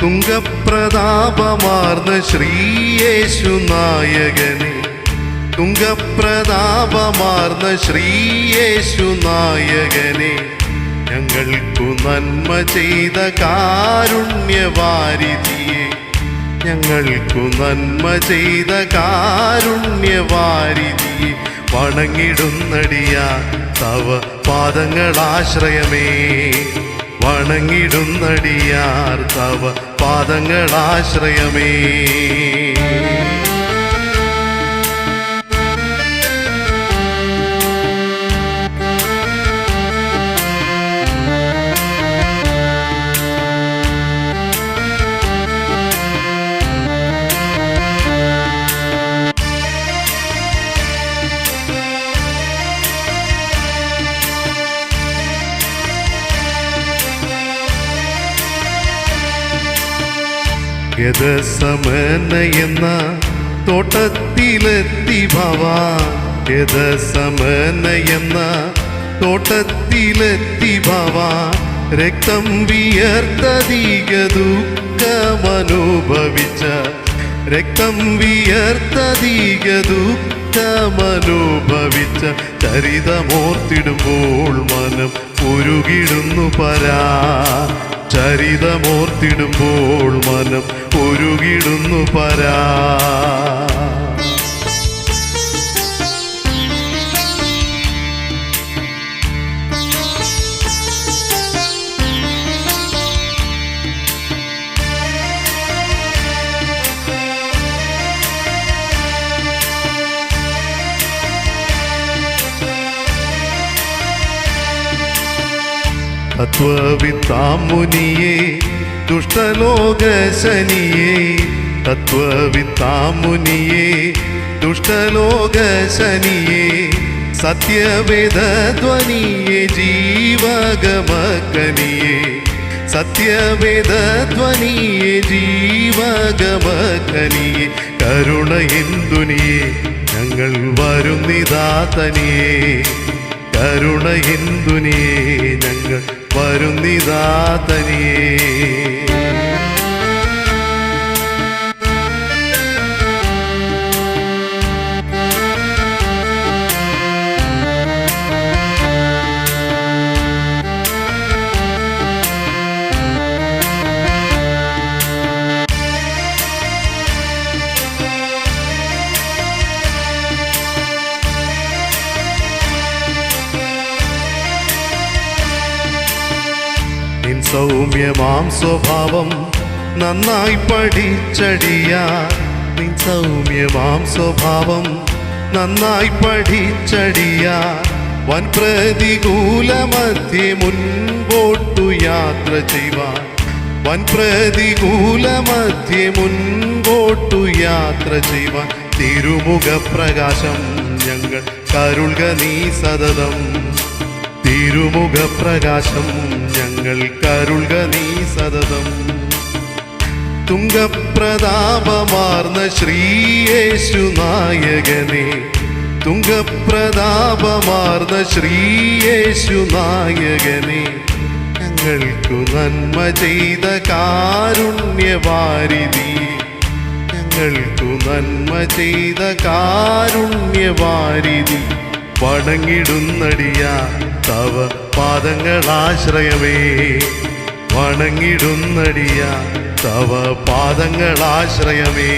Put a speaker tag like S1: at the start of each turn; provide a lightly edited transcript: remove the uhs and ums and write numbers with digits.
S1: തുംഗപ്രതാപമാർന്ന ശ്രീയേശുനായകനെ, തുംഗപ്രതാപമാർന്ന ശ്രീയേശുനായകനെ, ഞങ്ങൾക്കു നന്മ ചെയ്ത കാരുണ്യവാരിധിയെ, ഞങ്ങൾക്കു നന്മ ചെയ്ത കാരുണ്യവാരിധിയെ, വണങ്ങിടുന്നടിയാൻ തവ പാദങ്ങളാശ്രയമേ, വണങ്ങിടുന്നടിയാർ തവ പാദങ്ങളാശ്രയമേ. ഗദസമന എന്ന തോട്ടത്തിലെത്തി ഭവാൻ, ഗദസമന എന്ന തോട്ടത്തിലെത്തി ഭവാൻ, രക്തം വിയർത്തധിക ദുഃഖമനുഭവിച്ച, രക്തം വിയർത്തധിക ദുഃഖമനുഭവിച്ച ചരിതമോർത്തിടുമ്പോൾ മനം ഉരുകിടുന്നു പരാ, ചരിതമോർത്തിടുമ്പോൾ മനം ഉരുകിടുന്നു പരാ. തത്വവിത്താമുനിയെ ദുഷ്ടലോകശനിയെ, തത്വവിത്താമുനിയെ ദുഷ്ടലോകശനിയെ, സത്യവേദധ്വനിയെ ജീവഗമകനിയെ, സത്യവേദധ്വനിയെ ജീവഗമകനിയെ, കരുണയിന്ദുനിയെ ഞങ്ങൾ വരുന്നിതാതനിയെ, കരുണയിന്ദുനിയെ ഞങ്ങൾ വരുന്നിതാതനിയെ. നിൻ സൗമ്യമാം സ്വഭാവം നന്നായി പഠിച്ചടിയാൻ, നിൻ സൗമ്യമാം സ്വഭാവം നന്നായി പഠിച്ചടിയാൻ, വൻ പ്രതികൂല മധ്യേ മുൻപോട്ടു യാത്ര ചെയ്യുവാൻ, വൻ പ്രതികൂല മധ്യേ മുൻപോട്ടു യാത്ര ചെയ്യുവാൻ, തിരുമുഖപ്രകാശം ഞങ്ങൾ കരുൾക നീ സതതം, തിരുമുഖപ്രകാശം ഞങ്ങൾ കരുൾക നീ സതതം. തുംഗപ്രതാപമാർന്ന ശ്രീയേശുനായകനെ, തുംഗപ്രതാപമാർന്ന ശ്രീയേശുനായകനെ, ഞങ്ങൾക്കു നന്മ ചെയ്ത കാരുണ്യവാരിധി, ഞങ്ങൾക്കു നന്മ ചെയ്ത കാരുണ്യവാരിധി, വണങ്ങിടുന്നടിയാ തവ പാദങ്ങളാശ്രയമേ, വണങ്ങിടുന്നടിയാ തവ പാദങ്ങളാശ്രയമേ.